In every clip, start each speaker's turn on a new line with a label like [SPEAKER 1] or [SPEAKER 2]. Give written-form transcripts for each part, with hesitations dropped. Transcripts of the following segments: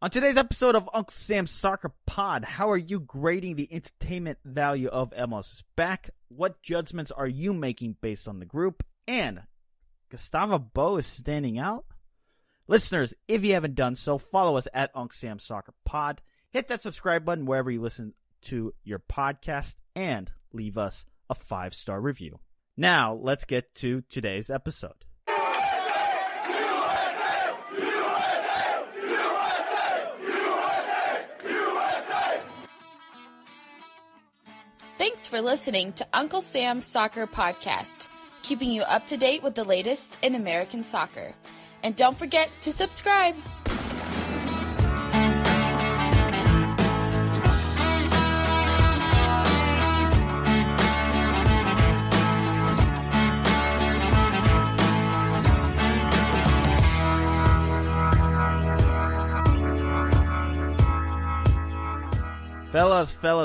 [SPEAKER 1] On today's episode of Uncle Sam's Soccer Pod, how are you grading the entertainment value of MLS is back? What judgments are you making based on the group? And Gustavo Bo is standing out? Listeners, if you haven't done so, follow us at Uncle Sam's Soccer Pod. Hit that subscribe button wherever you listen to your podcast and leave us a 5-star review. Now, let's get to today's episode.
[SPEAKER 2] Thanks for listening to Uncle Sam's Soccer Podcast, keeping you up to date with the latest in American soccer. And don't forget to subscribe.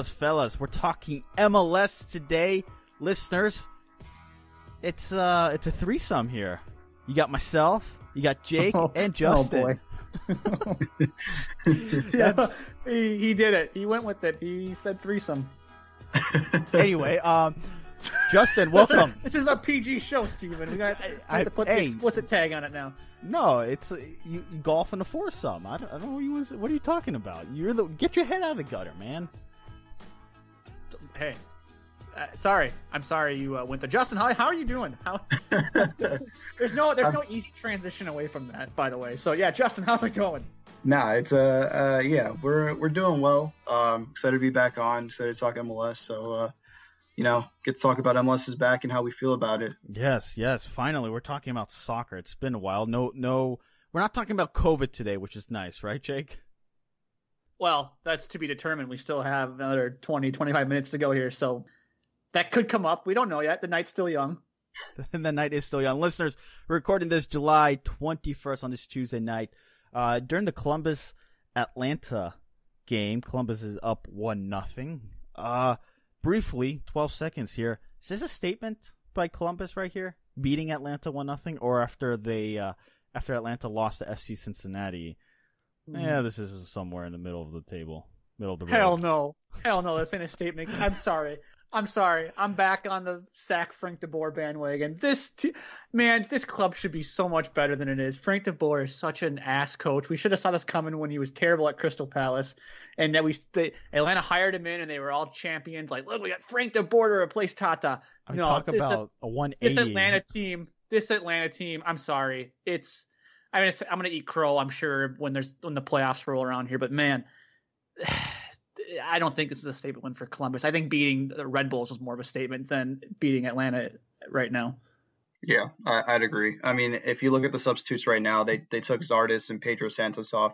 [SPEAKER 1] Fellas, we're talking MLS today, listeners. It's a threesome here. You got myself, you got Jake, and Justin.
[SPEAKER 3] Oh boy. Yeah, he did it. He went with it. He said threesome.
[SPEAKER 1] Anyway, Justin, welcome.
[SPEAKER 3] This is a PG show, Steven. We got to put the explicit tag on it now.
[SPEAKER 1] No, it's you golf in a foursome. I don't know what are you talking about? Get your head out of the gutter, man.
[SPEAKER 3] Hey, sorry. I'm sorry you went there. Justin, how are you doing? There's no easy transition away from that, by the way. So yeah, Justin, how's it going?
[SPEAKER 4] Nah, it's we're doing well. Excited to be back on. Excited to talk MLS. So get to talk about MLS is back and how we feel about it.
[SPEAKER 1] Yes. Finally, we're talking about soccer. It's been a while. No, we're not talking about COVID today, which is nice, right, Jake?
[SPEAKER 3] Well, that's to be determined. We still have another 20, 25 minutes to go here, so that could come up. We don't know yet. The night's still young.
[SPEAKER 1] The night is still young. Listeners, we're recording this July 21st on this Tuesday night. During the Columbus-Atlanta game, Columbus is up 1-0. Briefly, 12 seconds here. Is this a statement by Columbus right here, beating Atlanta 1-0, or after Atlanta lost to FC Cincinnati? Yeah, this is somewhere in the middle of the table, middle of the road.
[SPEAKER 3] Hell no, this ain't a statement. I'm sorry. I'm back on the sack Frank de Boer bandwagon. This club should be so much better than it is. Frank de Boer is such an ass coach. We should have saw this coming when he was terrible at Crystal Palace, and that Atlanta hired him in, and they were all champions. Like, look, we got Frank de Boer to replace Tata.
[SPEAKER 1] Talk about a 180.
[SPEAKER 3] This Atlanta team. I'm sorry. I'm gonna eat crow, I'm sure, when the playoffs roll around here. But man, I don't think this is a statement win for Columbus. I think beating the Red Bulls was more of a statement than beating Atlanta right now.
[SPEAKER 4] Yeah, I'd agree. I mean, if you look at the substitutes right now, they took Zardes and Pedro Santos off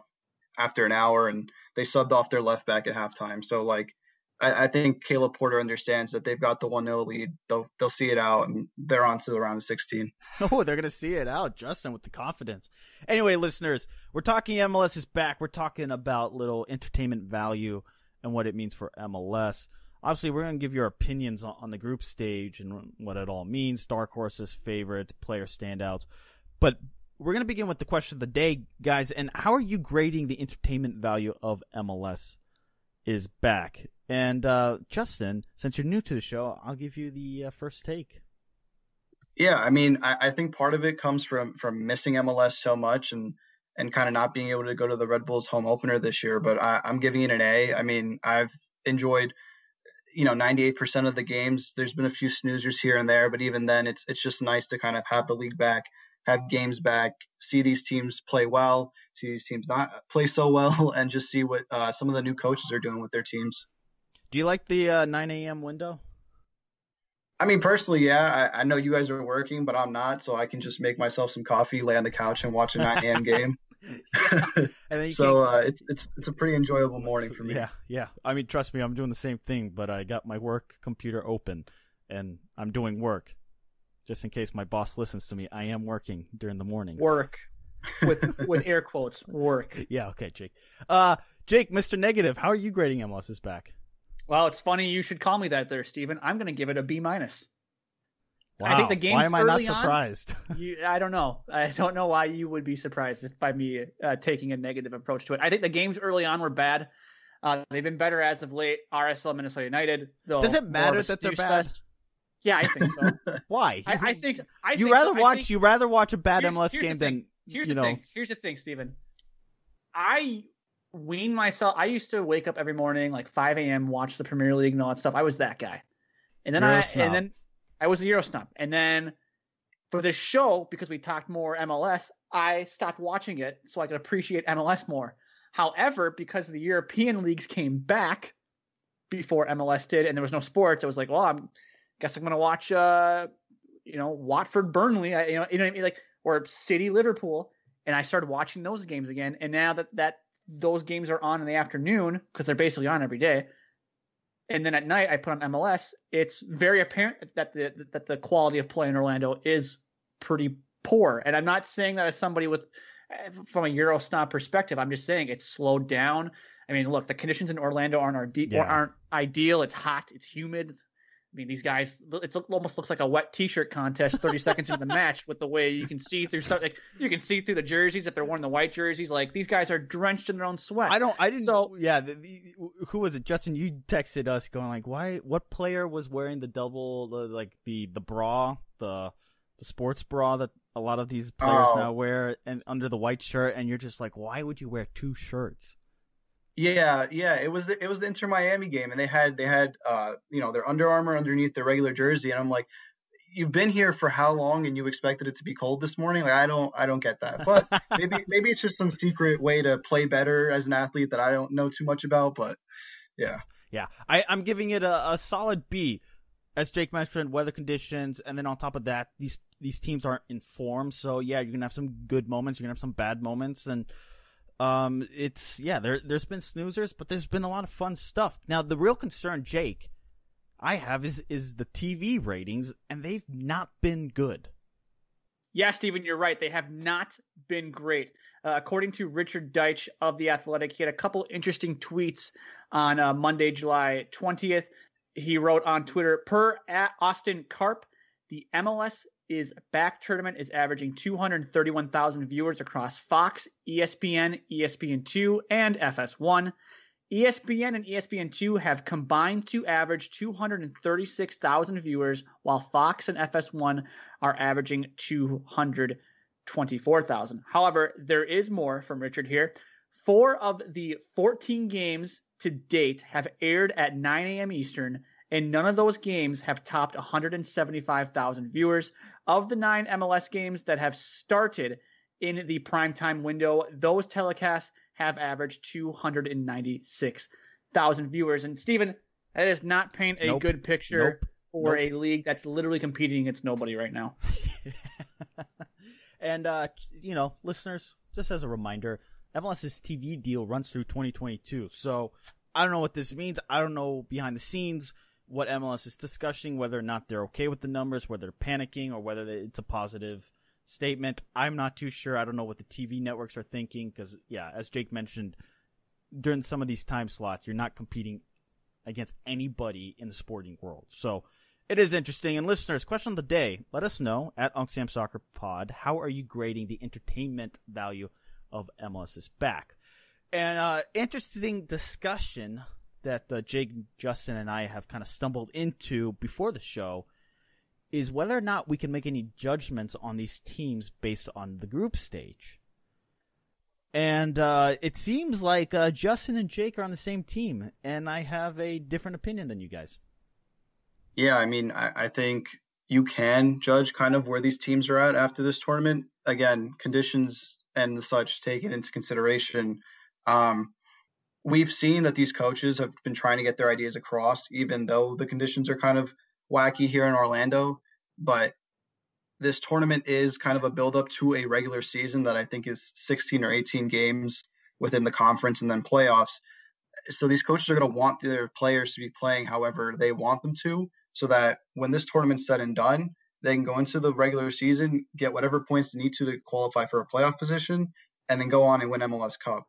[SPEAKER 4] after an hour, and they subbed off their left back at halftime. So, I think Caleb Porter understands that they've got the 1-0 lead. They'll see it out, and they're on to the round of 16.
[SPEAKER 1] Oh, they're going to see it out. Justin with the confidence. Anyway, listeners, we're talking MLS is back. We're talking about little entertainment value and what it means for MLS. Obviously, we're going to give your opinions on the group stage and what it all means, dark horses, favorite, player standouts. But we're going to begin with the question of the day, guys. And how are you grading the entertainment value of MLS is back? And Justin, since you're new to the show, I'll give you the first take.
[SPEAKER 4] Yeah, I mean, I think part of it comes from missing MLS so much and kind of not being able to go to the Red Bulls home opener this year. But I'm giving it an A. I mean, I've enjoyed 98% of the games. There's been a few snoozers here and there, but even then, it's just nice to kind of have the league back, have games back, see these teams play well, see these teams not play so well, and just see what some of the new coaches are doing with their teams.
[SPEAKER 1] Do you like the 9 a.m. window?
[SPEAKER 4] I mean, personally, yeah. I know you guys are working, but I'm not, so I can just make myself some coffee, lay on the couch, and watch a 9 a.m. game. It's a pretty enjoyable morning for me.
[SPEAKER 1] Yeah. I mean, trust me, I'm doing the same thing, but I got my work computer open, and I'm doing work. Just in case my boss listens to me, I am working during the morning.
[SPEAKER 3] Work. With air quotes, work.
[SPEAKER 1] Yeah, okay, Jake. Jake, Mr. Negative, how are you grading MLS is back?
[SPEAKER 3] Well, it's funny you should call me that there, Steven. I'm going to give it a B-.
[SPEAKER 1] Wow.
[SPEAKER 3] I think the games
[SPEAKER 1] why am I not
[SPEAKER 3] early on,
[SPEAKER 1] surprised?
[SPEAKER 3] I don't know. I don't know why you would be surprised by me taking a negative approach to it. I think the games early on were bad. They've been better as of late. RSL Minnesota United.
[SPEAKER 1] Does it matter that they're bad?
[SPEAKER 3] Yeah, I think so.
[SPEAKER 1] Why?
[SPEAKER 3] I think
[SPEAKER 1] you rather watch a bad MLS game than
[SPEAKER 3] Here's the thing, Steven. I wean myself. I used to wake up every morning like 5 a.m. watch the Premier League and all that stuff. I was that guy, and then I was a Euro snob. And then for this show, because we talked more MLS, I stopped watching it so I could appreciate MLS more. However, because the European leagues came back before MLS did, and there was no sports, I was like, well, I guess I'm going to watch, Watford Burnley, you know what I mean, like, or City Liverpool, and I started watching those games again. And now that those games are on in the afternoon, because they're basically on every day, and then at night I put on MLS, it's very apparent that the quality of play in Orlando is pretty poor. And I'm not saying that as somebody from a Euro snob perspective. I'm just saying it's slowed down. I mean, look, the conditions in Orlando aren't ideal. It's hot. It's humid. I mean, these guys, it almost looks like a wet T-shirt contest 30 seconds into the match with the way you can see through stuff. Like, you can see through the jerseys if they're wearing the white jerseys. Like, these guys are drenched in their own sweat.
[SPEAKER 1] Who was it? Justin, you texted us going like, what player was wearing the double, the bra, the sports bra that a lot of these players now wear and under the white shirt, and you're just like, why would you wear two shirts?
[SPEAKER 4] Yeah. It was the Inter Miami game, and they had their Under Armour underneath their regular jersey, and I'm like, you've been here for how long, and you expected it to be cold this morning? Like, I don't get that. But maybe it's just some secret way to play better as an athlete that I don't know too much about. But yeah.
[SPEAKER 1] I'm giving it a solid B. As Jake mentioned, weather conditions, and then on top of that, these teams aren't in form. So yeah, you're gonna have some good moments, you're gonna have some bad moments, and there's been snoozers, but there's been a lot of fun stuff. Now, the real concern, Jake, I have is the TV ratings, and they've not been good.
[SPEAKER 3] Yeah, Steven, you're right. They have not been great. According to Richard Deitch of The Athletic, he had a couple interesting tweets on Monday, July 20th. He wrote on Twitter, per Austin Karp, the MLS is back tournament is averaging 231,000 viewers across Fox, ESPN, ESPN2, and FS1. ESPN and ESPN2 have combined to average 236,000 viewers, while Fox and FS1 are averaging 224,000. However, there is more from Richard here. 4 of the 14 games to date have aired at 9 a.m. Eastern, and none of those games have topped 175,000 viewers. Of the 9 MLS games that have started in the primetime window, those telecasts have averaged 296,000 viewers. And Steven, that does not paint a good picture for a league that's literally competing against nobody right now.
[SPEAKER 1] And, listeners, just as a reminder, MLS's TV deal runs through 2022. So I don't know what this means. I don't know behind the scenes what MLS is discussing, whether or not they're okay with the numbers, whether they're panicking, or whether it's a positive statement. I'm not too sure. I don't know what the TV networks are thinking because, as Jake mentioned, during some of these time slots, you're not competing against anybody in the sporting world. So it is interesting. And listeners, question of the day, let us know at Uncle Sam Soccer Pod. How are you grading the entertainment value of MLS is back? And interesting discussion that Jake, Justin, and I have kind of stumbled into before the show is whether or not we can make any judgments on these teams based on the group stage. And it seems like Justin and Jake are on the same team, and I have a different opinion than you guys.
[SPEAKER 4] Yeah, I mean, I think you can judge kind of where these teams are at after this tournament. Again, conditions and the such taken into consideration. We've seen that these coaches have been trying to get their ideas across, even though the conditions are kind of wacky here in Orlando. But this tournament is kind of a build-up to a regular season that I think is 16 or 18 games within the conference and then playoffs. So these coaches are going to want their players to be playing however they want them to, so that when this tournament's said and done, they can go into the regular season, get whatever points they need to qualify for a playoff position, and then go on and win MLS Cup.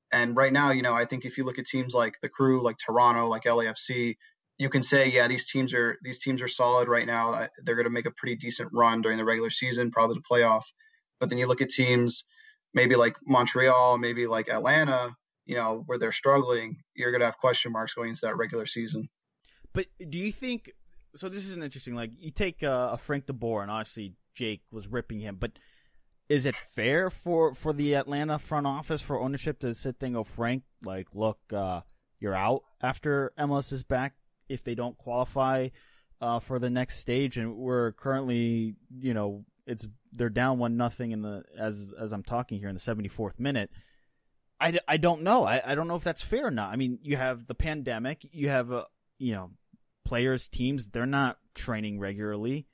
[SPEAKER 4] And right now, I think if you look at teams like the Crew, like Toronto, like LAFC, you can say, yeah, these teams are solid right now. They're going to make a pretty decent run during the regular season, probably the playoff. But then you look at teams maybe like Montreal, maybe like Atlanta, where they're struggling. You're going to have question marks going into that regular season.
[SPEAKER 1] But do you think – so this is an interesting – like you take a Frank DeBoer, and obviously Jake was ripping him, but is it fair for the Atlanta front office, for ownership to sit there and go, Frank, like, look, you're out after MLS is back if they don't qualify for the next stage, and we're currently, they're down 1-0 in the as I'm talking here in the 74th minute. I don't know. I don't know if that's fair or not. I mean, you have the pandemic, you have players, teams, they're not training regularly.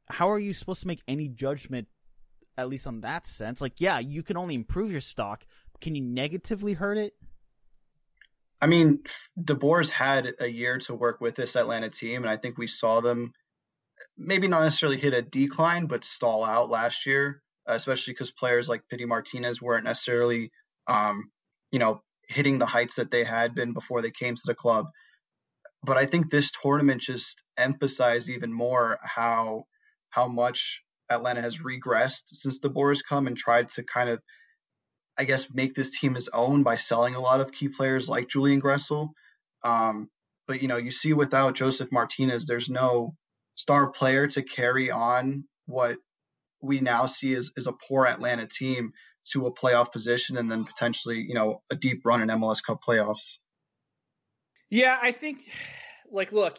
[SPEAKER 1] How are you supposed to make any judgment, at least on that sense? Like, yeah, you can only improve your stock. Can you negatively hurt it?
[SPEAKER 4] I mean, DeBoer's had a year to work with this Atlanta team, and I think we saw them maybe not necessarily hit a decline, but stall out last year, especially because players like Pity Martinez weren't necessarily, hitting the heights that they had been before they came to the club. But I think this tournament just emphasized even more how much Atlanta has regressed since DeBoer has come and tried to kind of, I guess, make this team his own by selling a lot of key players like Julian Gressel. But, you see without Joseph Martinez, there's no star player to carry on what we now see as a poor Atlanta team to a playoff position and then potentially, a deep run in MLS Cup playoffs.
[SPEAKER 3] Yeah, I think, look,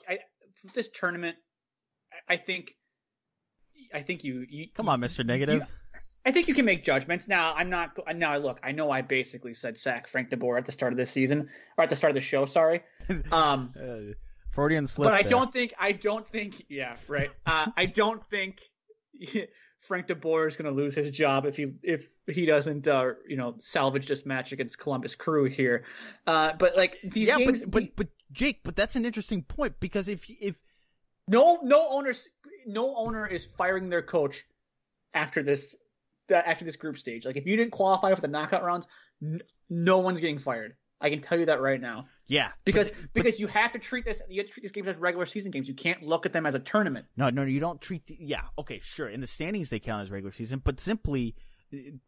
[SPEAKER 3] this tournament, I think you
[SPEAKER 1] come on, Mr. Negative.
[SPEAKER 3] I think you can make judgments. Now, look, I know I basically said sack Frank DeBoer at the start of this season, or at the start of the show, sorry.
[SPEAKER 1] Freudian slip.
[SPEAKER 3] But I
[SPEAKER 1] there.
[SPEAKER 3] don't think, yeah, right. I don't think Frank DeBoer is going to lose his job if he doesn't, salvage this match against Columbus Crew here. But like these games,
[SPEAKER 1] but Jake, but that's an interesting point, because if
[SPEAKER 3] no owner is firing their coach after this group stage. Like, if you didn't qualify for the knockout rounds, no one's getting fired. I can tell you that right now.
[SPEAKER 1] Yeah,
[SPEAKER 3] because you have to treat these games as regular season games. You can't look at them as a tournament.
[SPEAKER 1] No, you don't treat. Yeah, okay, sure. In the standings, they count as regular season, but simply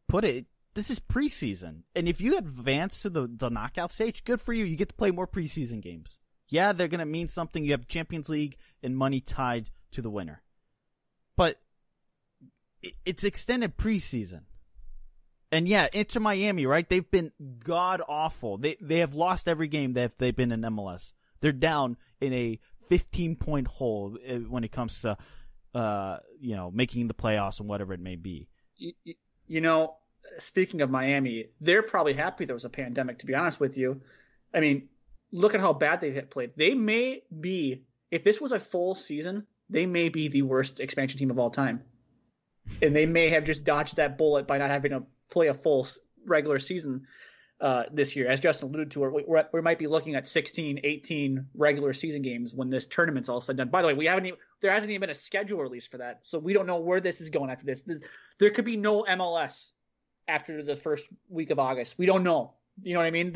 [SPEAKER 1] put it, this is preseason. And if you advance to the knockout stage, good for you. You get to play more preseason games. Yeah, they're gonna mean something. You have the Champions League and money tied to the winner, but it's extended preseason. And yeah, Inter Miami, right? They've been god awful. They have lost every game that they've been in MLS. They're down in a 15-point hole when it comes to making the playoffs and whatever it may be.
[SPEAKER 3] Speaking of Miami, they're probably happy there was a pandemic, to be honest with you. I mean, look at how bad they had played. They may be, if this was a full season, they may be the worst expansion team of all time. And they may have just dodged that bullet by not having to play a full regular season this year. As Justin alluded to, we might be looking at 16, 18 regular season games when this tournament's all said and done. By the way, there hasn't even been a schedule release for that, so we don't know where this is going after this. There could be no MLS after the first week of August. We don't know. You know what I mean?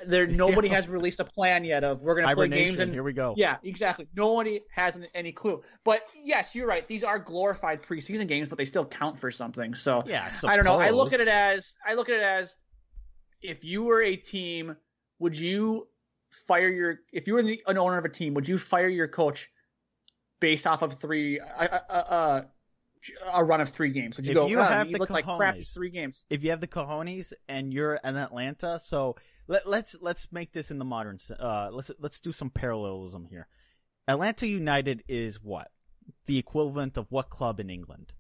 [SPEAKER 3] Nobody has released a plan yet of we're going to play games, and
[SPEAKER 1] here we go.
[SPEAKER 3] Yeah, exactly. Nobody has any clue. But yes, you're right. These are glorified preseason games, but they still count for something. So
[SPEAKER 1] yeah,
[SPEAKER 3] I don't know. I look at it as if you were a team, would you fire if you were an owner of a team, would you fire your coach based off of a run of 3 games? Would you he looked like crap these 3 games?
[SPEAKER 1] If you have the cojones and you're in Atlanta, so let's make this in the modern. Let's do some parallelism here. Atlanta United is what? The equivalent of what club in England?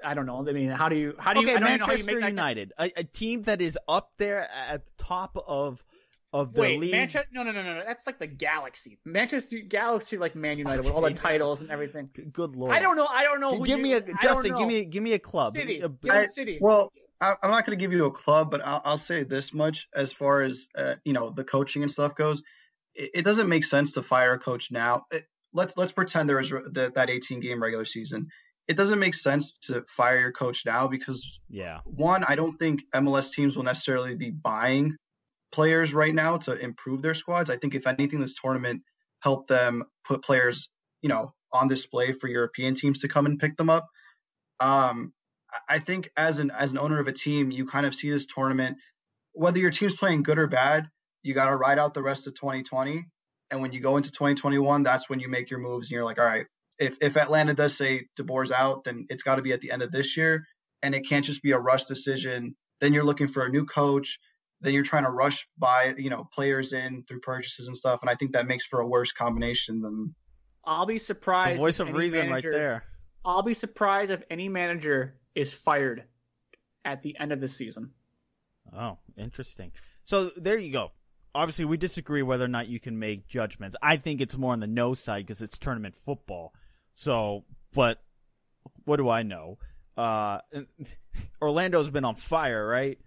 [SPEAKER 3] I don't know. I mean, how do you?
[SPEAKER 1] Okay, Manchester United, a team that is up there at the top of the league.
[SPEAKER 3] Manchester? No. That's like the Galaxy. Manchester Galaxy, like Man United, with all the titles and everything.
[SPEAKER 1] Good lord.
[SPEAKER 3] I don't know.
[SPEAKER 1] Give me a club.
[SPEAKER 3] City. City.
[SPEAKER 4] Well, I'm not going to give you a club, but I'll say this much as far as the coaching and stuff goes. It doesn't make sense to fire a coach now. Let's pretend there was that 18-game regular season. It doesn't make sense to fire your coach now because, one, I don't think MLS teams will necessarily be buying players right now to improve their squads. I think if anything, this tournament helped them put players, on display for European teams to come and pick them up. I think as an owner of a team, you kind of see this tournament, whether your team's playing good or bad, you got to ride out the rest of 2020. And when you go into 2021, that's when you make your moves and you're like, all right, if Atlanta does say DeBoer's out, then it's got to be at the end of this year. And it can't just be a rush decision. Then you're looking for a new coach. Then you're trying to rush by, players in through purchases and stuff. And I think that makes for a worse combination than.
[SPEAKER 3] I'll be surprised.
[SPEAKER 1] The voice of reason right there.
[SPEAKER 3] I'll be surprised if any manager is fired at the end of the season.
[SPEAKER 1] Oh, interesting. So there you go. Obviously, we disagree whether or not you can make judgments. I think it's more on the no side because it's tournament football. So, but what do I know? Orlando's been on fire, right?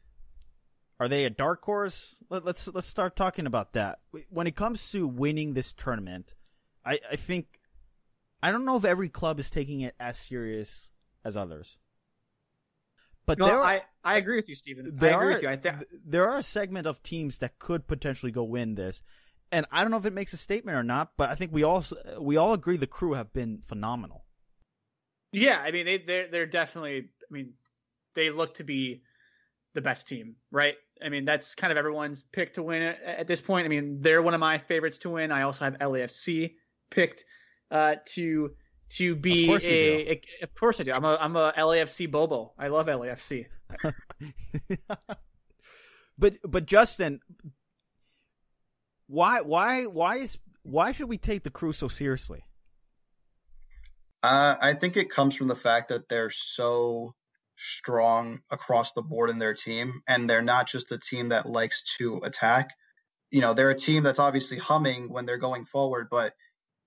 [SPEAKER 1] Are they a dark horse? Let's start talking about that. When it comes to winning this tournament, I think I don't know if every club is taking it as serious as others. But
[SPEAKER 3] no, I agree with you, Steven. I agree with you.
[SPEAKER 1] There are a segment of teams that could potentially go win this. And I don't know if it makes a statement or not, but I think we all agree the Crew have been phenomenal.
[SPEAKER 3] Yeah, I mean they're definitely. I mean, they look to be the best team, right? I mean, that's kind of everyone's pick to win at this point. I mean, they're one of my favorites to win. I also have LAFC picked to be of course I do. I'm a LAFC Bobo. I love LAFC.
[SPEAKER 1] But Justin, why should we take the Crew so seriously?
[SPEAKER 4] I think it comes from the fact that they're so strong across the board in their team, and they're not just a team that likes to attack. They're a team that's obviously humming when they're going forward, but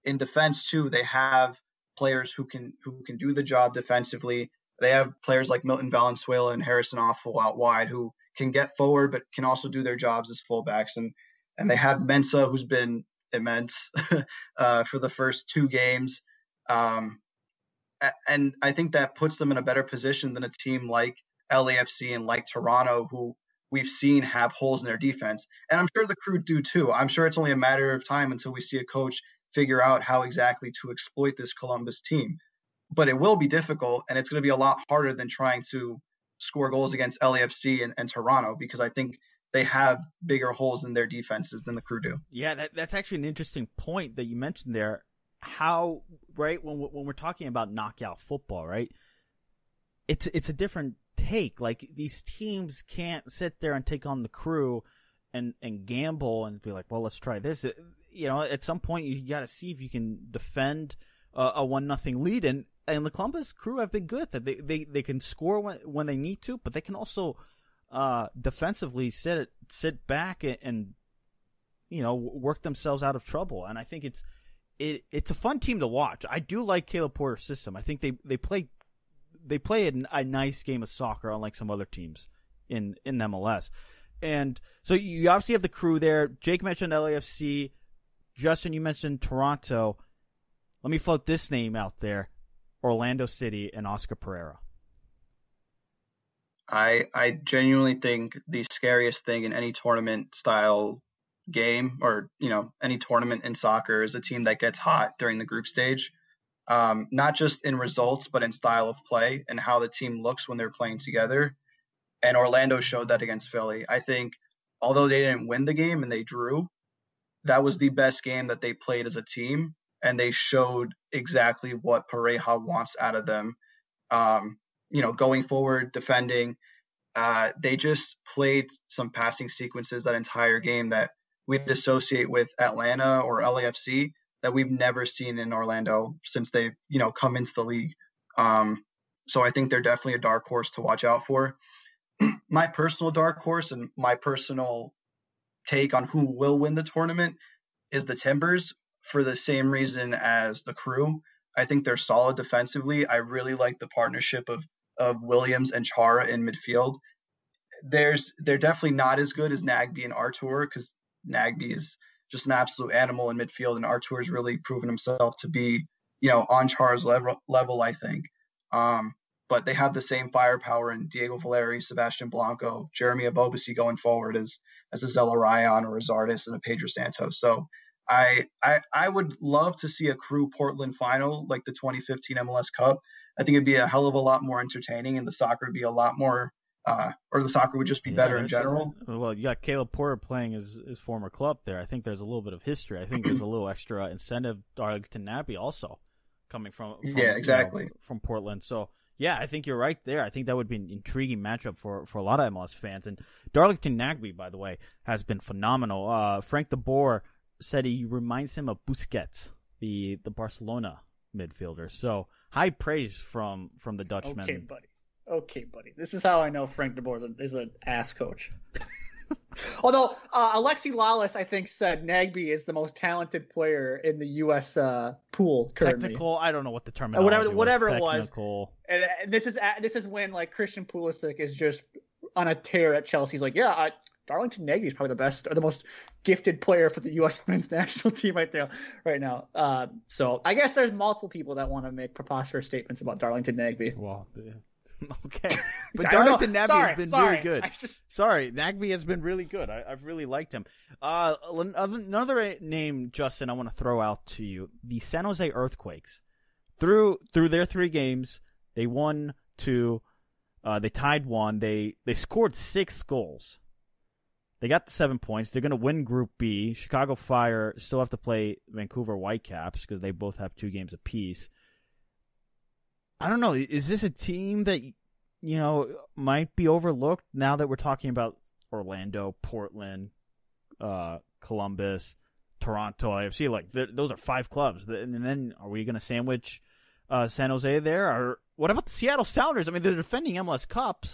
[SPEAKER 4] in defense too, they have players who can do the job defensively. They have players like Milton Valenzuela and Harrison Offal out wide who can get forward but can also do their jobs as fullbacks. And they have Mensah, who's been immense for the first two games. And I think that puts them in a better position than a team like LAFC and like Toronto, who we've seen have holes in their defense. And I'm sure the Crew do too. I'm sure it's only a matter of time until we see a coach figure out how exactly to exploit this Columbus team. But it will be difficult, and it's going to be a lot harder than trying to score goals against LAFC and Toronto, because I think they have bigger holes in their defenses than the Crew do.
[SPEAKER 1] Yeah, that's actually an interesting point that you mentioned there. How, right, when we're talking about knockout football, right, it's a different take. Like, these teams can't sit there and take on the Crew and gamble and be like, well, let's try this. At some point you got to see if you can defend a 1-0 lead, and the Columbus Crew have been good. That they can score when they need to, but they can also defensively sit back and work themselves out of trouble. And I think it's a fun team to watch. I do like Caleb Porter's system. I think they play a nice game of soccer, unlike some other teams in MLS. And so you obviously have the Crew there. Jake mentioned LAFC. Justin, you mentioned Toronto. Let me float this name out there: Orlando City and Oscar Pereira.
[SPEAKER 4] I genuinely think the scariest thing in any tournament style game, or any tournament in soccer, is a team that gets hot during the group stage. Not just in results, but in style of play and how the team looks when they're playing together. And Orlando showed that against Philly. I think although they didn't win the game and they drew, that was the best game that they played as a team. And they showed exactly what Pareja wants out of them. Going forward, defending. They just played some passing sequences that entire game that we'd associate with Atlanta or LAFC that we've never seen in Orlando since they've, come into the league. So I think they're definitely a dark horse to watch out for. My personal dark horse and my personal take on who will win the tournament is the Timbers, for the same reason as the Crew. I think they're solid defensively. I really like the partnership of Williams and Chara in midfield. They're definitely not as good as Nagbe and Artur, because Nagbe is just an absolute animal in midfield, and Artur has really proven himself to be, on Chara's level, I think. But but they have the same firepower in Diego Valeri, Sebastian Blanco, Jeremy Ebobisse going forward as a Zelarayan or a Zardes and a Pedro Santos. So I would love to see a Crew Portland final like the 2015 MLS Cup. I think it'd be a hell of a lot more entertaining, and the soccer would be a lot more, or the soccer would just be better in general.
[SPEAKER 1] Well, you got Caleb Porter playing his former club there. I think there's a little bit of history. I think there's a little extra incentive. Darlington Nagbe also coming from
[SPEAKER 4] exactly
[SPEAKER 1] from Portland. So yeah, I think you're right there. I think that would be an intriguing matchup for a lot of MLS fans. And Darlington Nagbe, by the way, has been phenomenal. Frank de Boer said he reminds him of Busquets, the Barcelona midfielder. So high praise from the Dutchman.
[SPEAKER 3] Okay, buddy. This is how I know Frank de Boer is an ass coach. Although Alexi Lawless, I think, said Nagbe is the most talented player in the U.S. pool currently.
[SPEAKER 1] Technical, I don't know what the terminology
[SPEAKER 3] whatever it
[SPEAKER 1] was.
[SPEAKER 3] Was. And this is when like Christian Pulisic is just on a tear at Chelsea. He's like, yeah, Darlington Nagbe is probably the best or the most gifted player for the U.S. men's national team right now. So I guess there's multiple people that want to make preposterous statements about Darlington Nagbe.
[SPEAKER 1] Well, okay. But Darlington Nagbe has been really good. Sorry, Nagbe has been really good. I've really liked him. Another name, Justin, I want to throw out to you. The San Jose Earthquakes. Through their 3 games, they won 2. They tied 1. They scored 6 goals. They got the 7 points. They're going to win Group B. Chicago Fire still have to play Vancouver Whitecaps because they both have 2 games apiece. I don't know. Is this a team that, might be overlooked now that we're talking about Orlando, Portland, Columbus, Toronto, IFC? Like, those are 5 clubs. And then are we going to sandwich San Jose there? Or what about the Seattle Sounders? I mean, they're defending MLS Cup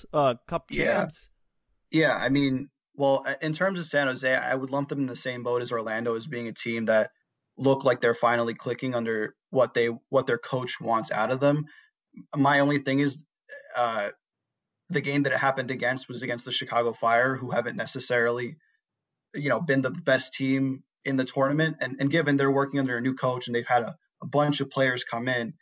[SPEAKER 1] champs.
[SPEAKER 4] Yeah, I mean, well, in terms of San Jose, I would lump them in the same boat as Orlando as being a team that look like they're finally clicking under what their coach wants out of them. My only thing is the game that it happened against was against the Chicago Fire, who haven't necessarily, been the best team in the tournament. And given they're working under a new coach and they've had a bunch of players come in.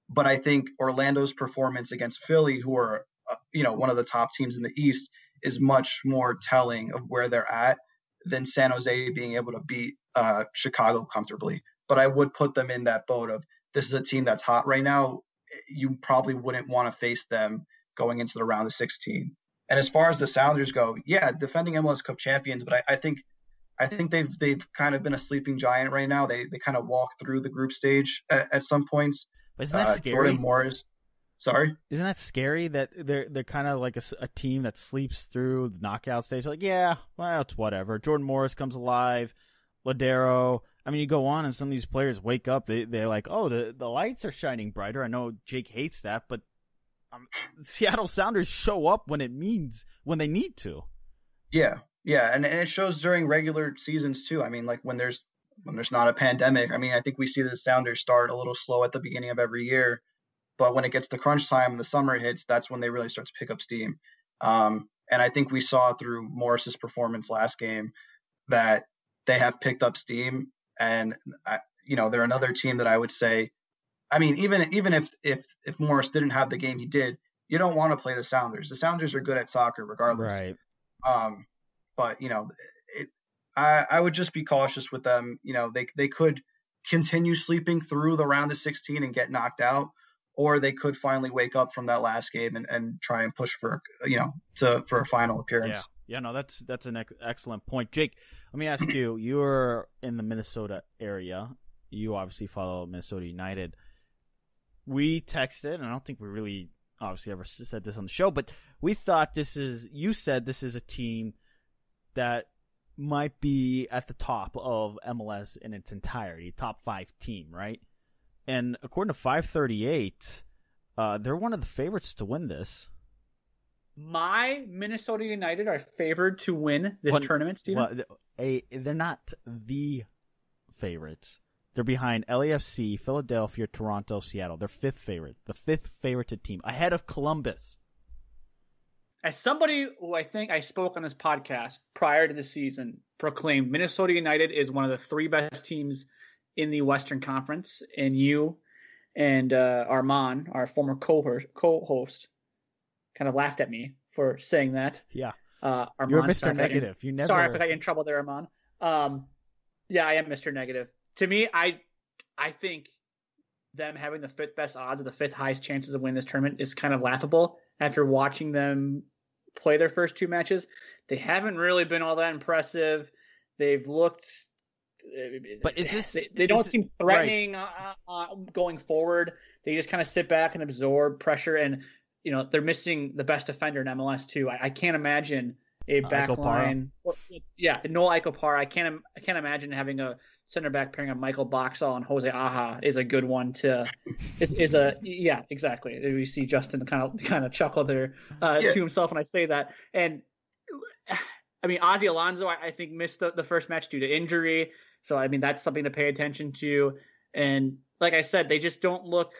[SPEAKER 4] But I think Orlando's performance against Philly, who are, one of the top teams in the East, is much more telling of where they're at than San Jose being able to beat Chicago comfortably. But I would put them in that boat of, this is a team that's hot right now. You probably wouldn't want to face them going into the round of 16. And as far as the Sounders go, yeah, defending MLS Cup champions, but I think they've kind of been a sleeping giant right now. They kind of walk through the group stage at some points.
[SPEAKER 1] But isn't that scary?
[SPEAKER 4] Jordan Morris. Sorry?
[SPEAKER 1] Isn't that scary that they're kind of like a team that sleeps through the knockout stage? Like, yeah, well, it's whatever. Jordan Morris comes alive. Ladero. I mean, you go on and some of these players wake up. They're like, oh, the lights are shining brighter. I know Jake hates that, but Seattle Sounders show up when they need to.
[SPEAKER 4] Yeah, and it shows during regular seasons too. I mean, like when there's not a pandemic. I mean, I think we see the Sounders start a little slow at the beginning of every year, but when it gets to crunch time and the summer hits, that's when they really start to pick up steam. And I think we saw through Morris's performance last game that they have picked up steam. And they're another team that I would say, I mean, even if Morris didn't have the game he did, you don't want to play the Sounders. The Sounders are good at soccer regardless.
[SPEAKER 1] Right.
[SPEAKER 4] But I would just be cautious with them. They could continue sleeping through the round of 16 and get knocked out, or they could finally wake up from that last game and try and push for a final appearance.
[SPEAKER 1] Yeah, no, that's an excellent point. Jake, let me ask you, you're in the Minnesota area. You obviously follow Minnesota United. We texted, and I don't think we really obviously ever said this on the show, but we thought you said this is a team that might be at the top of MLS in its entirety, top 5 team, right? And according to 538, they're one of the favorites to win this.
[SPEAKER 3] My Minnesota United are favored to win this tournament, Steven?
[SPEAKER 1] Well, they're not the favorites. They're behind LAFC, Philadelphia, Toronto, Seattle. They're 5th favorite. The 5th favorited team, ahead of Columbus.
[SPEAKER 3] As somebody who I think I spoke on this podcast prior to the season proclaimed Minnesota United is one of the 3 best teams in the Western Conference, and you and Armand, our former co-host, kind of laughed at me for saying that.
[SPEAKER 1] Yeah.
[SPEAKER 3] Armand,
[SPEAKER 1] You're Mr. Negative.
[SPEAKER 3] Sorry if I got you in trouble there, Armand. Yeah, I am Mr. Negative. To me, I think them having the 5th best odds or the 5th highest chances of winning this tournament is kind of laughable after watching them play their first 2 matches. They haven't really been all that impressive. They've looked,
[SPEAKER 1] but is this?
[SPEAKER 3] They don't seem threatening going forward. They just kind of sit back and absorb pressure, and they're missing the best defender in MLS too. I can't imagine a back line. Noel Icopara. I can't imagine having a center back pairing of Michael Boxall and Jose Aja is a good one to. Exactly. We see Justin kind of chuckle there to himself when I say that, and I mean Ozzie Alonso. I think missed the first match due to injury, so I mean that's something to pay attention to. And like I said, they just don't look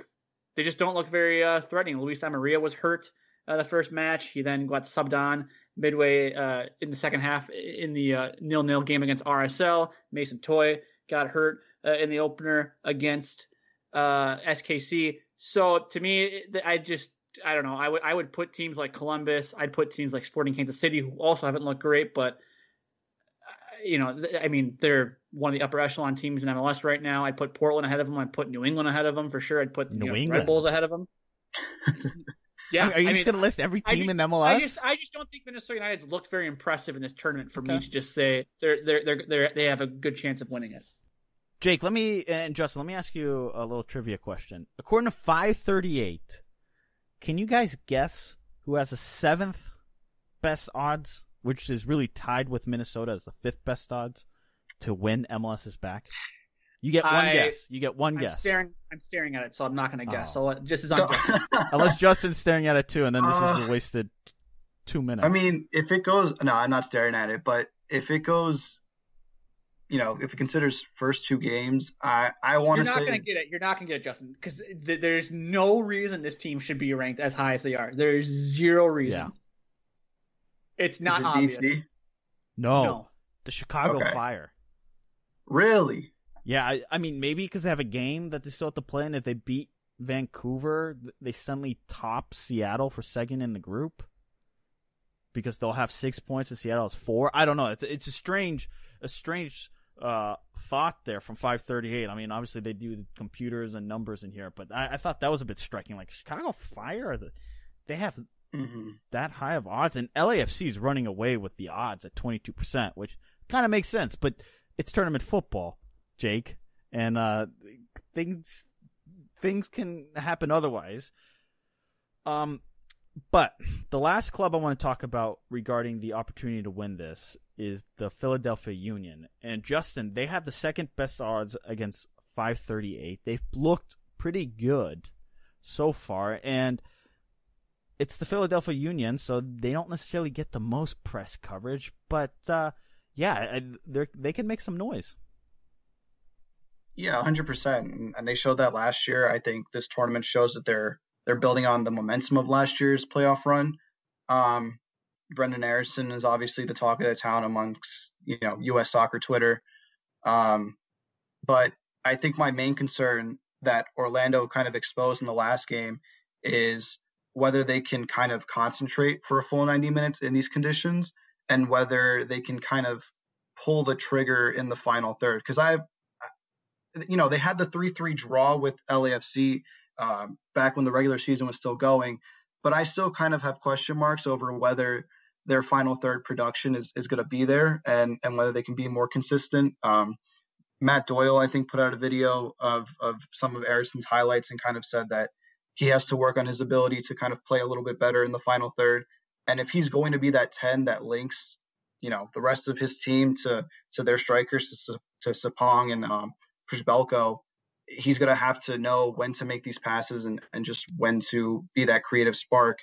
[SPEAKER 3] very threatening. Luis Amarilla was hurt the first match. He then got subbed on midway in the second half in the 0-0 game against RSL. Mason Toye got hurt in the opener against SKC. So to me, I don't know. I would put teams like Columbus. I'd put teams like Sporting Kansas City, who also haven't looked great, but I mean, they're one of the upper echelon teams in MLS right now. I'd put Portland ahead of them. I'd put New England ahead of them for sure. I'd put Red Bulls ahead of them. Yeah,
[SPEAKER 1] are you just going to list every team in MLS?
[SPEAKER 3] I just don't think Minnesota United's looked very impressive in this tournament for me to just say they have a good chance of winning it.
[SPEAKER 1] Jake, and Justin, let me ask you a little trivia question. According to 538, can you guys guess who has the 7th best odds, which is really tied with Minnesota as the 5th best odds to win MLS is back? You get one guess. You get one guess.
[SPEAKER 3] I'm staring at it, so I'm not going to guess. So just as I'm Justin.
[SPEAKER 1] Unless Justin's staring at it too, and then this is a wasted 2 minutes.
[SPEAKER 4] I mean, if it goes, no, I'm not staring at it, but if it goes, if it considers first 2 games, I want to say.
[SPEAKER 3] You're not going to get it. You're not going to get it, Justin, because there's no reason this team should be ranked as high as they are. There's zero reason. Yeah. It's not obvious.
[SPEAKER 4] DC?
[SPEAKER 1] No. The Chicago Fire.
[SPEAKER 4] Really?
[SPEAKER 1] Yeah, I mean, maybe because they have a game that they still have to play, and if they beat Vancouver, they suddenly top Seattle for second in the group because they'll have 6 points and Seattle has 4. I don't know. It's a strange thought there from 538. I mean, obviously they do computers and numbers in here, but I thought that was a bit striking. Like, Chicago Fire, they have that high of odds, and LAFC is running away with the odds at 22%, which kind of makes sense, but it's tournament football, Jake, and things can happen otherwise. But the last club I want to talk about regarding the opportunity to win this is the Philadelphia Union. And Justin, they have the 2nd best odds against 538. They've looked pretty good so far, and it's the Philadelphia Union, so they don't necessarily get the most press coverage, but they can make some noise.
[SPEAKER 4] Yeah, 100%. And they showed that last year. I think this tournament shows that they're building on the momentum of last year's playoff run. Brendan Harrison is obviously the talk of the town amongst U.S. soccer Twitter. But I think my main concern that Orlando kind of exposed in the last game is whether they can kind of concentrate for a full 90 minutes in these conditions and whether they can kind of pull the trigger in the final third. Because they had the 3-3 draw with LAFC back when the regular season was still going, but I still kind of have question marks over whether their final third production is going to be there and whether they can be more consistent. Matt Doyle, I think, put out a video of some of Harrison's highlights and kind of said that he has to work on his ability to kind of play a little bit better in the final third. And if he's going to be that 10 that links, the rest of his team to their strikers, to Sapong and Przybelko, he's going to have to know when to make these passes and just when to be that creative spark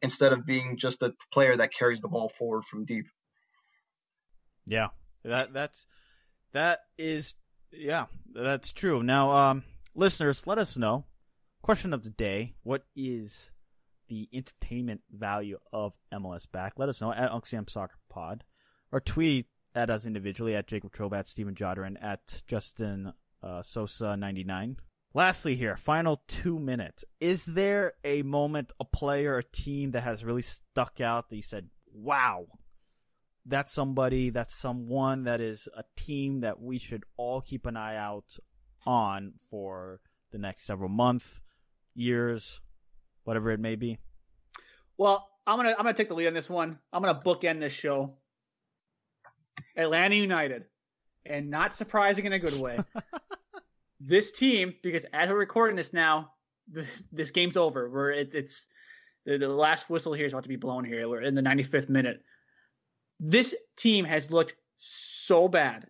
[SPEAKER 4] instead of being just the player that carries the ball forward from deep.
[SPEAKER 1] Yeah, that's true. Now, listeners, let us know. Question of the day: what is the entertainment value of MLS back? Let us know at Uncle Sam Soccer Pod, or tweet at us individually at Jacob Trobe, at Steven Jodder, and at Justin Sosa 99. Lastly here, final 2 minutes. Is there a moment, a player, a team that has really stuck out that you said, wow, that's somebody, that's someone, that is a team that we should all keep an eye out on for the next several months, years, whatever it may be?
[SPEAKER 3] Well, I'm gonna take the lead on this one. I'm gonna bookend this show. Atlanta United, and not surprising in a good way. This team, because as we're recording this now, this game's over. It's the last whistle here is about to be blown here. We're in the 95th minute. This team has looked so bad.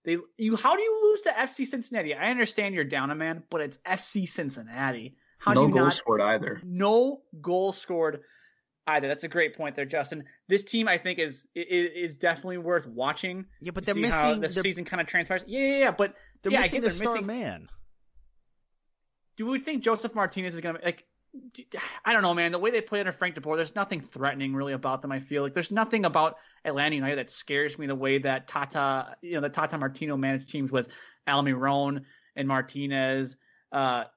[SPEAKER 3] How do you lose to FC Cincinnati? I understand you're down a man, but it's FC Cincinnati.
[SPEAKER 4] No goal scored either.
[SPEAKER 3] No goal scored either. That's a great point there, Justin. This team, I think, is definitely worth watching.
[SPEAKER 1] Yeah, but they're
[SPEAKER 3] see
[SPEAKER 1] missing
[SPEAKER 3] how the season kind of transpires. Yeah, but
[SPEAKER 1] they're missing their star man.
[SPEAKER 3] Do we think Joseph Martinez is gonna like? I don't know, man. The way they play under Frank de Boer, there's nothing threatening really about them. I feel like there's nothing about Atlanta United that scares me the way that Tata Martino managed teams with Almiron and Martinez, on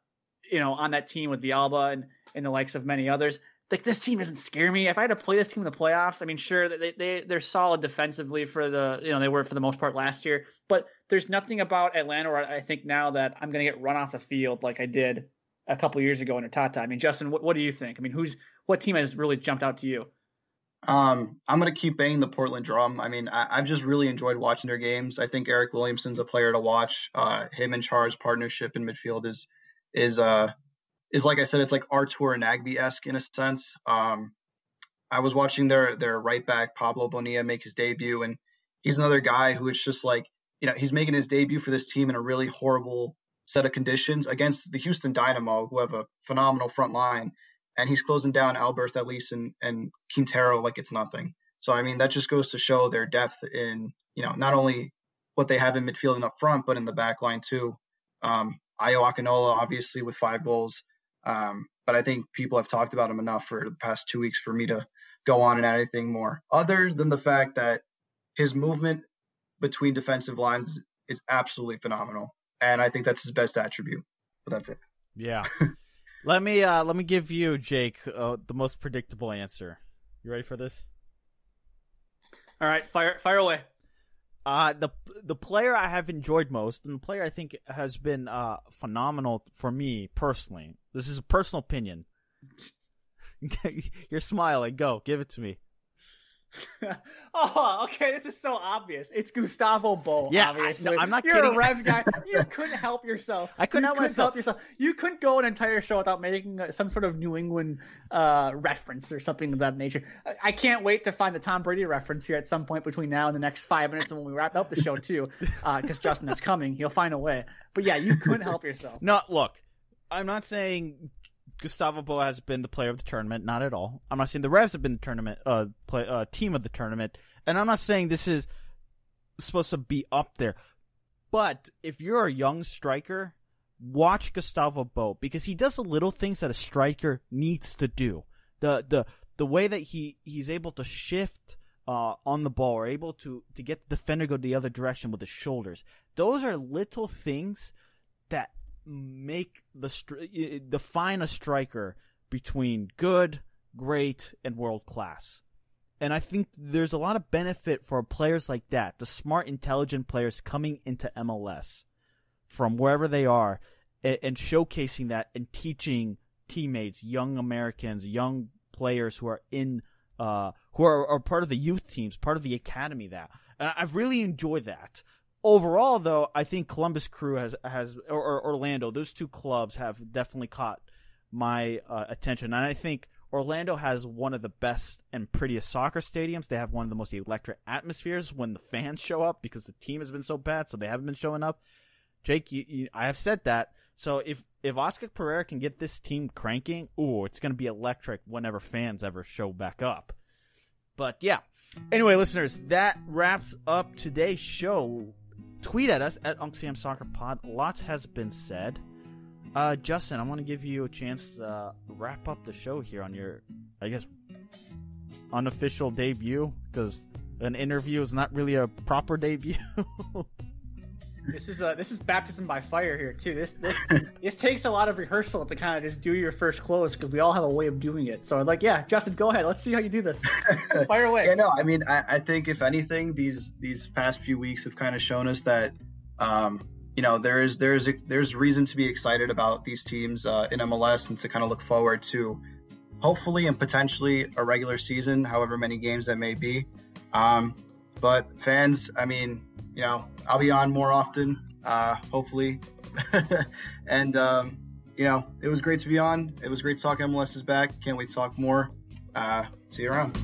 [SPEAKER 3] that team with Villalba and the likes of many others. Like, this team doesn't scare me. If I had to play this team in the playoffs, I mean, sure, they're solid defensively they were for the most part last year, but there's nothing about Atlanta where I think now that I'm going to get run off the field like I did a couple years ago under Tata. I mean, Justin, what do you think? I mean, what team has really jumped out to you?
[SPEAKER 4] I'm going to keep banging the Portland drum. I mean, I've just really enjoyed watching their games. I think Eric Williamson's a player to watch. Him and Char's partnership in midfield is like I said, it's like Artur and Nagbe-esque in a sense. I was watching their right back, Pablo Bonilla, make his debut, and he's another guy who it's just like, he's making his debut for this team in a really horrible set of conditions against the Houston Dynamo, who have a phenomenal front line, and he's closing down Alberth Ellis and Quintero like it's nothing. So, I mean, that just goes to show their depth in, not only what they have in midfield and up front, but in the back line too. Ayo Akinola, obviously, with 5 goals. But I think people have talked about him enough for the past 2 weeks for me to go on and add anything more, other than the fact that his movement between defensive lines is absolutely phenomenal. And I think that's his best attribute. But that's it.
[SPEAKER 1] Yeah. Let me give you, Jake, the most predictable answer. You ready for this?
[SPEAKER 3] All right, fire away.
[SPEAKER 1] The player I have enjoyed most, and the player I think has been phenomenal for me personally. This is a personal opinion. You're smiling. Go, give it to me.
[SPEAKER 3] Oh, okay. This is so obvious. It's Gustavo Bo.
[SPEAKER 1] Yeah,
[SPEAKER 3] obviously.
[SPEAKER 1] I'm not
[SPEAKER 3] You're
[SPEAKER 1] kidding.
[SPEAKER 3] a Revs guy. You couldn't help yourself.
[SPEAKER 1] I couldn't help myself.
[SPEAKER 3] You couldn't go an entire show without making some sort of New England reference or something of that nature. I can't wait to find the Tom Brady reference here at some point between now and the next 5 minutes, and when we wrap up the show too, because Justin, that's coming. He'll find a way. But yeah, you couldn't help yourself.
[SPEAKER 1] No, look, I'm not saying Gustavo Bo has been the player of the tournament. Not at all. I'm not saying the Revs have been the tournament team of the tournament, and I'm not saying this is supposed to be up there. But if you're a young striker, watch Gustavo Bo, because he does the little things that a striker needs to do. The way that he's able to shift on the ball, or able to get the defender go the other direction with his shoulders. Those are little things that define a striker between good, great, and world class. And I think there's a lot of benefit for players like that, the smart, intelligent players coming into MLS from wherever they are, and showcasing that and teaching teammates, young Americans, young players who are in who are part of the youth teams, part of the academy. That I've really enjoyed that. Overall, though, I think Columbus Crew or Orlando, those two clubs have definitely caught my attention. And I think Orlando has one of the best and prettiest soccer stadiums. They have one of the most electric atmospheres when the fans show up, because the team has been so bad, so they haven't been showing up. Jake, I have said that. So if Oscar Pereira can get this team cranking, it's going to be electric whenever fans ever show back up. But yeah. Anyway, listeners, that wraps up today's show. Tweet at us at Uncle Sam Soccer Pod. Lots has been said. Justin, I want to give you a chance to wrap up the show here on your, I guess, unofficial debut, because an interview is not really a proper debut.
[SPEAKER 3] This is baptism by fire here too. This takes a lot of rehearsal to kind of just do your first close because we all have a way of doing it. So like, yeah, Justin, go ahead. Let's see how you do this. Fire away.
[SPEAKER 4] Yeah, no, I mean, I think if anything, these past few weeks have kind of shown us that, there's reason to be excited about these teams in MLS and to kind of look forward to hopefully and potentially a regular season, however many games that may be. But fans, I mean, I'll be on more often, hopefully. And, it was great to be on. It was great to talk. MLS is back. Can't wait to talk more. See you around.